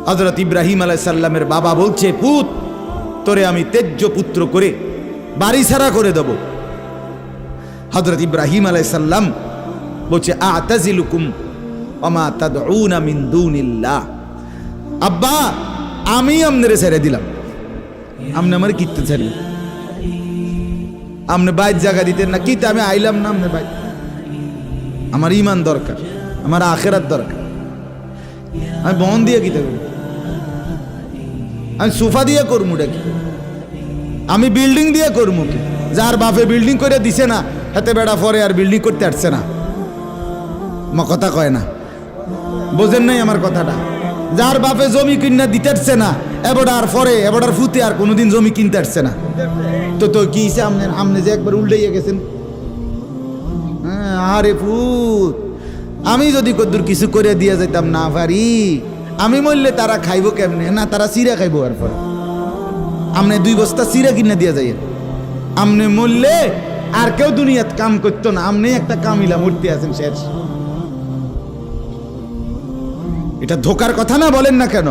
হযরত ইব্রাহিম আলাইহিস সালামের বাবা বলছে, পুত তোরে আমি তেজ্য পুত্র করে বাড়ি ছাড়া করে দেব। হযরত ইব্রাহিম আলাইহিস সালাম বলছে, আ'তাজিলুকুম ওয়া মা তাদউনা মিন দুনিল্লাহ। আব্বা আমি আমনেরে ছেড়ে দিলাম, আমনে আমার কিতে ছেড়ে, আমনে বাইত জায়গা দিতেন না কিতে, আমি আইলাম না আমনে বাইত। আমার ঈমান দরকার, আমার আখিরাত দরকার। আমি বন দিয়ে কিতে করব, আমি সোফা দিয়ে করবো কি, আমি বিল্ডিং দিয়ে করবো কি? যার বাপে বিল্ডিং করে দিছে না হাতে বেড়া পরে আর বিল্ডিং করতে আসছে না, মা কথা কয় না, বোঝেন নাই আমার কথাটা? যার বাপে জমি কিনা দিতে আসছে না এবারে পরে এবারে ফুতে আর কোনোদিন জমি কিনতে আসছে না, তো তো কি আমনে যে একবার উল্টাইয়া গেছেন। হ্যাঁ আরে ফুত, আমি যদি কদ্দুর কিছু করে দিয়ে যেতাম না পারি, আমি মরলে তারা খাইবো কেমনে? না তারা চিরা খাইবো। আর পরে আমনে 2 বস্তা চিরা কিনে দিয়ে যাই, আমনে মরলে আর কেউ দুনিয়াত কাম করতো না, আমনে একটা কামিলা মূর্তি আছেন শেষ। এটা ধোকার কথা না, বলেন না কেন?